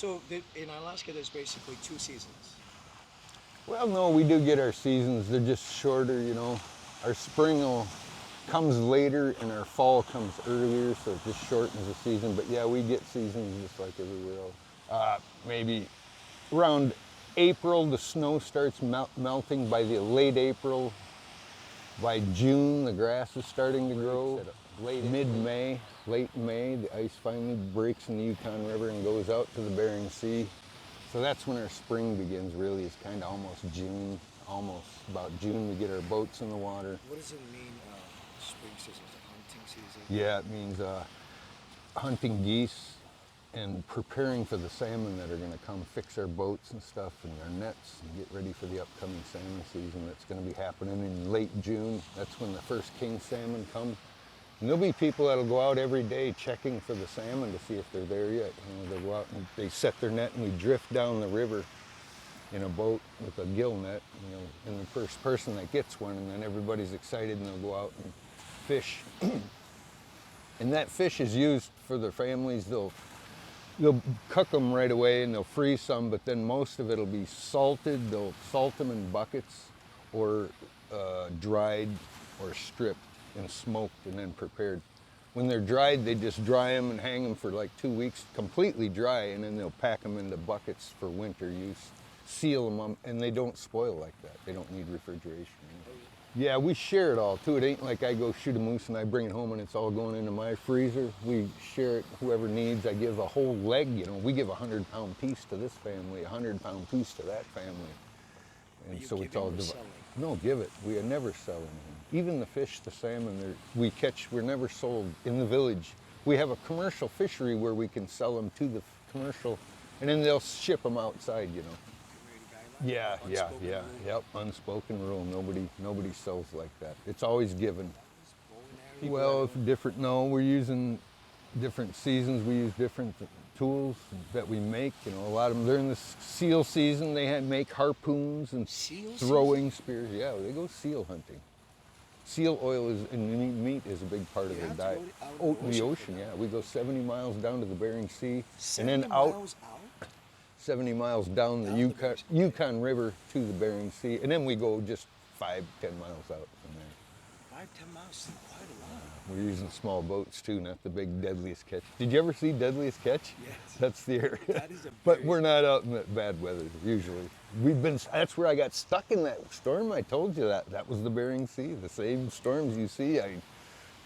So in Alaska, there's basically two seasons. Well, no, we do get our seasons. They're just shorter, you know. Our comes later and our fall comes earlier, so it just shortens the season. But yeah, we get seasons just like everywhere else. Maybe around April, the snow starts melting. By the late April, by June, the grass is starting to grow. Mid-May, late May, the ice finally breaks in the Yukon River and goes out to the Bering Sea. So that's when our spring begins, really. It's kind of almost June, almost about June we get our boats in the water. What does it mean, spring season? Is it hunting season? Yeah, it means hunting geese and preparing for the salmon that are going to come, fix our boats and stuff and our nets and get ready for the upcoming salmon season that's going to be happening in late June. That's when the first king salmon come. And there'll be people that'll go out every day checking for the salmon to see if they're there yet. You know, they'll go out and they set their net and we drift down the river in a boat with a gill net, you know, and the first person that gets one, and then everybody's excited and they'll go out and fish. And that fish is used for their families. They'll cook them right away and they'll freeze some, but then most of it'll be salted. They'll salt them in buckets or dried or stripped and smoked and then prepared. When they're dried, they just dry them and hang them for like 2 weeks, completely dry, and then they'll pack them into buckets for winter use, seal them up, and they don't spoil like that. They don't need refrigeration. Yeah, we share it all too. It ain't like I go shoot a moose and I bring it home and it's all going into my freezer. We share it, whoever needs. I give a whole leg, you know, we give a 100-pound piece to this family, a 100-pound piece to that family. And so it's all divided. No, give it. We are never selling them. Even the fish, the salmon we catch, we're never sold in the village. We have a commercial fishery where we can sell them to the commercial, and then they'll ship them outside, you know. Yeah. Yep. Unspoken rule. Nobody sells like that. It's always given. Well, we're using different seasons. We use different tools that we make. You know, a lot of them during the seal season they make harpoons and throwing spears. Yeah, they go seal hunting. Seal oil and meat is a big part of their diet. The ocean, yeah. We go 70 miles down to the Bering Sea and then out 70 miles down the Yukon River to the Bering Sea, and then we go just 5-10 miles out from there. 5-10 miles, quite a lot. We're using small boats too, not the big Deadliest Catch. Did you ever see Deadliest Catch? Yes. That's the area. That is but we're not out in that bad weather usually. That's where I got stuck in that storm. I told you that was the Bering Sea. The same storms you see.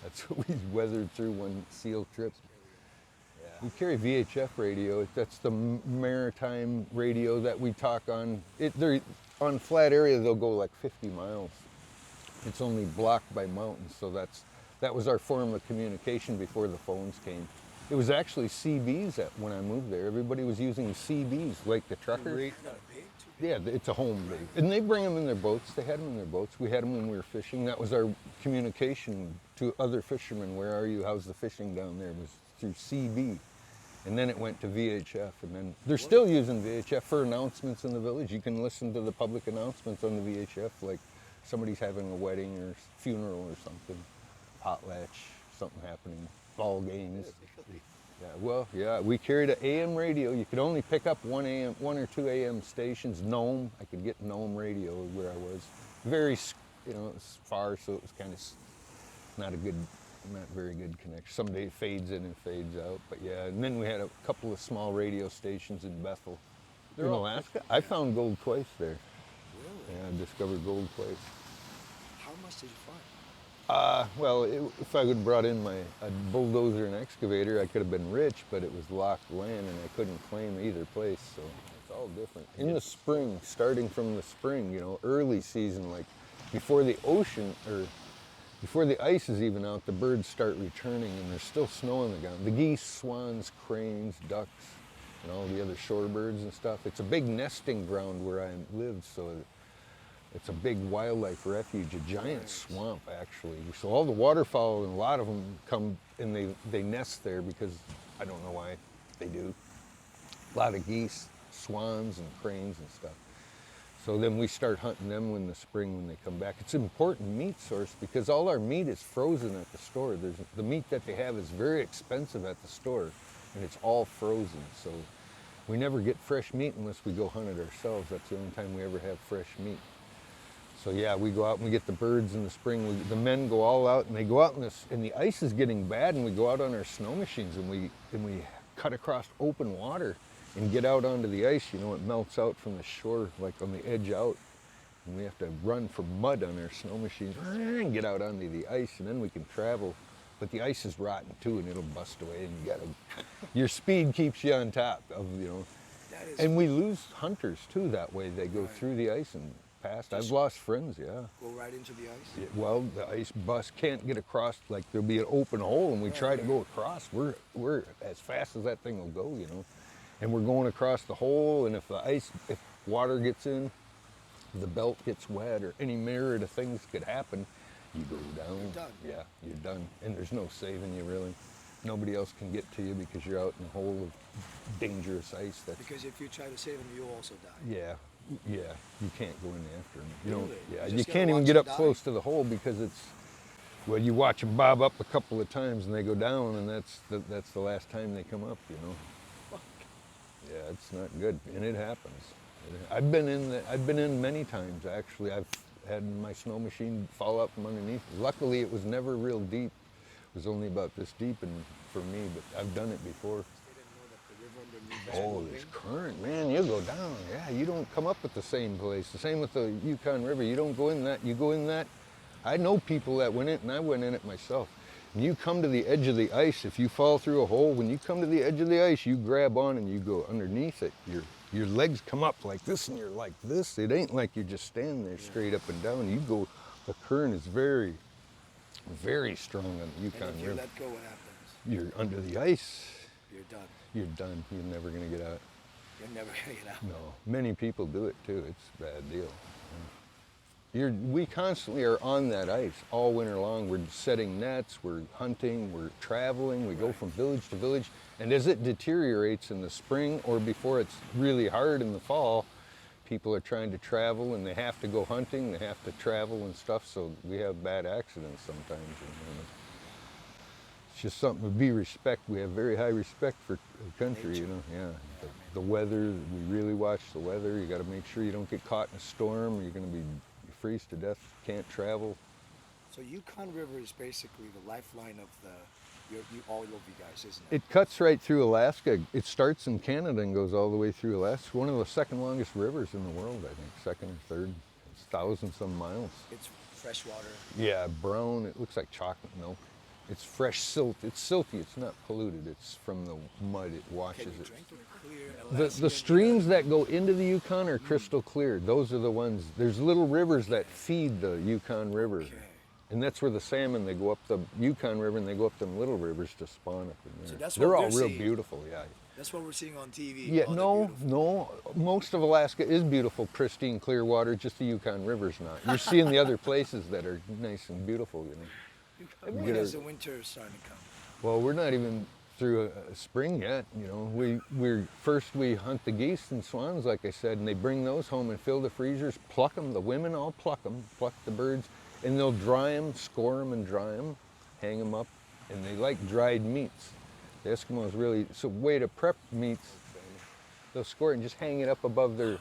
That's what we weathered through one seal trip. We carry VHF radio. That's the maritime radio that we talk on. On flat area, they'll go like 50 miles. It's only blocked by mountains, so that was our form of communication before the phones came. It was actually CBs when I moved there. Everybody was using CBs, like the truckers. Yeah, it's a home base. And they bring them in their boats. They had them in their boats. We had them when we were fishing. That was our communication to other fishermen. Where are you? How's the fishing down there? It was through CB. And then it went to VHF, and then they're still using VHF for announcements in the village. You can listen to the public announcements on the VHF, like somebody's having a wedding or funeral or something, potlatch, something happening, ball games. Yeah, we carried an AM radio. You could only pick up one or two AM stations. Nome, I could get Nome radio where I was. Very, it was far, so it was kind of not very good connection. Someday it fades in and fades out, but yeah. And then we had a couple of small radio stations in Bethel. In Alaska? I found gold twice there. Really? Yeah, I discovered gold twice. How much did you find? Well, if I would have brought in a bulldozer and excavator, I could have been rich, but it was locked land and I couldn't claim either place, so it's all different. In the spring, starting from the spring, you know, early season, like before the ocean, or before the ice is even out, the birds start returning and there's still snow on the ground. The geese, swans, cranes, ducks, and all the other shorebirds and stuff. It's a big nesting ground where I lived, so it's a big wildlife refuge, a giant swamp actually. So all the waterfowl, and a lot of them come and they nest there because I don't know why they do. A lot of geese, swans and cranes and stuff. So then we start hunting them in the spring when they come back. It's an important meat source because all our meat is frozen at the store. The meat that they have is very expensive at the store and it's all frozen. So We never get fresh meat unless we go hunt it ourselves. That's the only time we ever have fresh meat. So yeah, we go out and we get the birds in the spring. The men go all out and they go out and the ice is getting bad, and we go out on our snow machines and we cut across open water and get out onto the ice. You know, it melts out from the shore, like on the edge out. And we have to run for mud on our snow machines and get out onto the ice, and then we can travel. But the ice is rotten too, and it'll bust away, and your speed keeps you on top of, you know. And we lose hunters too that way. They go through the ice and past. I've lost friends, yeah. Go right into the ice? Yeah, well, the ice bus can't get across, like there'll be an open hole and we try to go across. We're as fast as that thing will go, you know. And we're going across the hole, and if water gets in, the belt gets wet, or any myriad of things could happen, you go down. You're done. Yeah, you're done. And there's no saving you, really. Nobody else can get to you because you're out in a hole of dangerous ice. Because if you try to save them, you'll also die. Yeah, you can't go in after them. You don't. Really? Yeah, You you just can't gotta even watch get them up die? close to the hole because well, you watch them bob up a couple of times and they go down, and that's the last time they come up, you know. Yeah, it's not good, and it happens. I've been in many times actually. I've had my snow machine fall out from underneath. Luckily, it was never real deep. It was only about this deep, and for me, but I've done it before. Oh, this current, man, you go down. Yeah, you don't come up at the same place. The same with the Yukon River. You don't go in that. You go in that. I know people that went in it, and I went in it myself. When you come to the edge of the ice, if you fall through a hole, when you come to the edge of the ice, you grab on and you go underneath it. Your legs come up like this, and you're like this. It ain't like you're just standing there straight up and down. You go. The current is very, very strong on the Yukon And if River. you let go, what happens? You're under the ice. You're done. You're done. You're never gonna get out. You're never gonna get out. No, many people do it too. It's a bad deal. We constantly are on that ice all winter long. We're setting nets, we're hunting, we're traveling, we go from village to village. And as it deteriorates in the spring or before it's really hard in the fall, people are trying to travel and they have to go hunting, they have to travel and stuff, so we have bad accidents sometimes. It's just something to be respect. We have very high respect for the country, Nature. you know. Yeah. The weather, we really watch the weather. You got to make sure you don't get caught in a storm. You're going to freeze to death, can't travel. So Yukon River is basically the lifeline of all of you guys, isn't it? It cuts right through Alaska. It starts in Canada and goes all the way through Alaska. It's one of the second longest rivers in the world, I think. Second or third. It's 1,000-some miles. It's fresh water. Yeah, brown. It looks like chocolate milk. It's fresh silt. It's silty. It's not polluted. It's from the mud. It washes Can you it. drink it clear? The Alaskan, streams that go into the Yukon are crystal clear. Those are the ones. There's little rivers that feed the Yukon River. Okay. And that's where the salmon, they go up the Yukon River and they go up them little rivers to spawn up in there. So that's what They're all we're real seeing. beautiful, yeah. That's what we're seeing on TV. Yeah, all the beautiful- no. Most of Alaska is beautiful, pristine, clear water. Just the Yukon River's not. You're seeing the other places that are nice and beautiful, you know. When is the winter starting to come? Well, we're not even through a spring yet, you know. We hunt the geese and swans, like I said, and they bring those home and fill the freezers, pluck them. The women all pluck them, pluck the birds, and they'll dry them, score them and dry them, hang them up, and they like dried meats. The Eskimos really, it's a way to prep meats. They'll score it and just hang it up above their,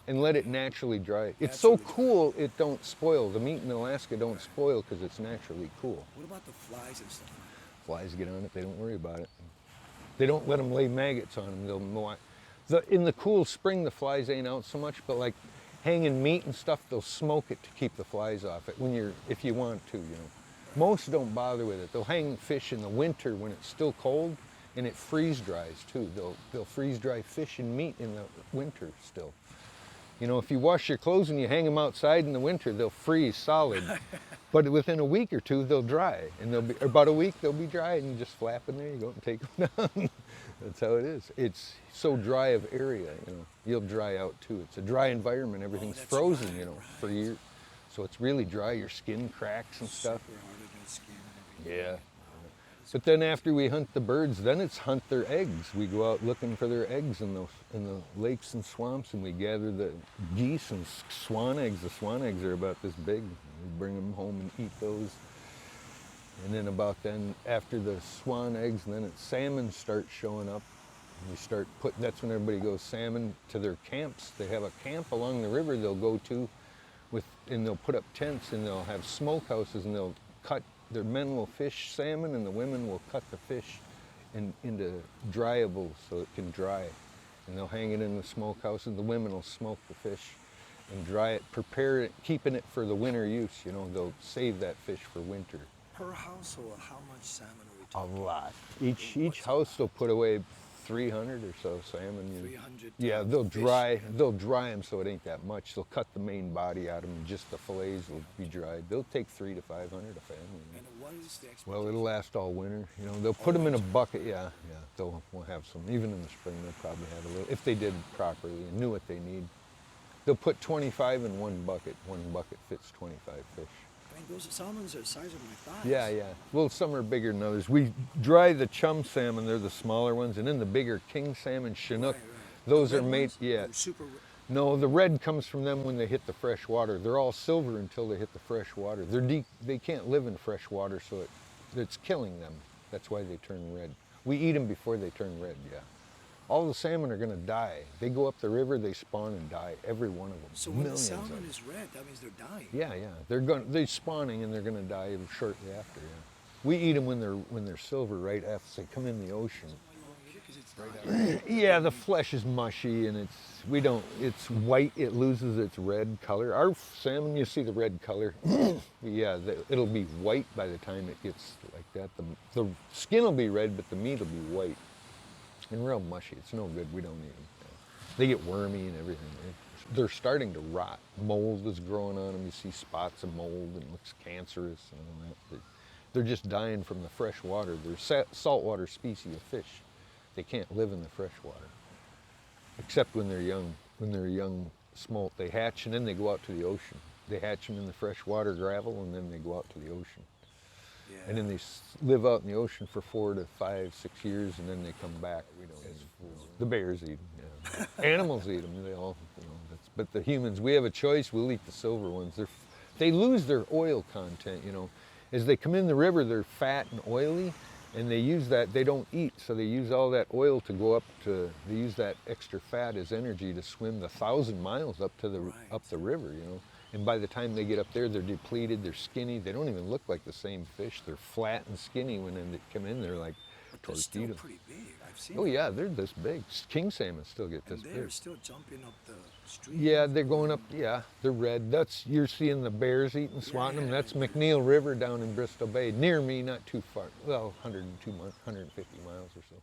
and let it naturally dry. It's so cool, it don't spoil. The meat in Alaska don't spoil because it's naturally cool. What about the flies and stuff? Flies get on it, they don't worry about it. They don't let them lay maggots on them. In the cool spring, the flies ain't out so much, but like hanging meat and stuff, they'll smoke it to keep the flies off it if you want to, you know. Most don't bother with it. They'll hang fish in the winter when it's still cold, and it freeze dries too. They'll freeze dry fish and meat in the winter still. You know, if you wash your clothes and you hang them outside in the winter, they'll freeze solid. But within a week or two, they'll dry. And about a week, they'll be dry, and you just flap in there, you go and take them down. That's how it is. It's so dry of area, you know. You'll dry out too. It's a dry environment. Everything's frozen, right, you know, right. for years. So it's really dry. Your skin cracks and stuff. Super hard on the skin and everything. Yeah. But then after we hunt the birds, then it's hunt their eggs. We go out looking for their eggs in the lakes and swamps, and we gather the geese and swan eggs. The swan eggs are about this big. We bring them home and eat those. And then after the swan eggs, and then salmon start showing up. You start putting, that's when everybody goes salmon to their camps. They have a camp along the river they'll go to and they'll put up tents and they'll have smokehouses and they'll cut, their men will fish salmon and the women will cut the fish into dryables so it can dry. And they'll hang it in the smokehouse and the women will smoke the fish and dry it, prepare it, keeping it for the winter use. You know, they'll save that fish for winter. Per household, how much salmon are we A talking? lot. Each house they'll put away 300 or so salmon. 300 Yeah, tons they'll of fish. dry them so it ain't that much. They'll cut the main body out of them, just the fillets will be dried. They'll take 300 to 500 a family. And what is the expectation? Well, it'll last all winter. You know, they'll put them in a bucket. Yeah. We'll have some. Even in the spring, they'll probably have a little if they did properly and knew what they need. They'll put 25 in one bucket. One bucket fits 25 fish. I mean, those salmons are the size of my thighs. Yeah. Well, some are bigger than others. We dry the chum salmon, they're the smaller ones, and then the bigger king salmon, Chinook, Right. those The are red made, ones? yeah. They're super. No, the red comes from them when they hit the fresh water. They're all silver until they hit the fresh water. They can't live in fresh water, so it's killing them. That's why they turn red. We eat them before they turn red, yeah. All the salmon are gonna die. They go up the river, they spawn and die, every one of them. So when the Millions of salmon them. is red, that means they're dying. Yeah, they're spawning and they're gonna die shortly after. Yeah, we eat them when they're silver right after they come in the ocean. Because it's dying. Yeah, the flesh is mushy and it's white. It loses its red color. Our salmon, you see the red color. Yeah, it'll be white by the time it gets like that. The skin will be red, but the meat will be white and real mushy. It's no good. We don't eat them. They get wormy and everything. They're starting to rot. Mold is growing on them. You see spots of mold and it looks cancerous and all that. They're just dying from the fresh water. They're saltwater species of fish. They can't live in the fresh water, except when they're young. When they're young smolt, they hatch and then they go out to the ocean. They hatch them in the freshwater gravel and then they go out to the ocean. Yeah. And then they live out in the ocean for 4 to 5, 6 years, and then they come back. We don't eat them. The bears eat them. Yeah. Animals eat them. They all, but the humans, we have a choice. We'll eat the silver ones. They lose their oil content. You know, as they come in the river, they're fat and oily, and they use that. They don't eat, so they use all that oil to go up to. They use that extra fat as energy to swim the 1,000 miles up to up the river. You know. And by the time they get up there, they're depleted, they're skinny, they don't even look like the same fish. They're flat and skinny when they come in, they're like But they're still torpedoes. pretty big. I've seen Oh them. yeah, they're this big. King salmon still get this And they're big. still jumping up the street. Yeah, they're going up, yeah, they're red. You're seeing the bears eating, swatting them. That's McNeil River down in Bristol Bay, near me, not too far. Well, 150 miles or so.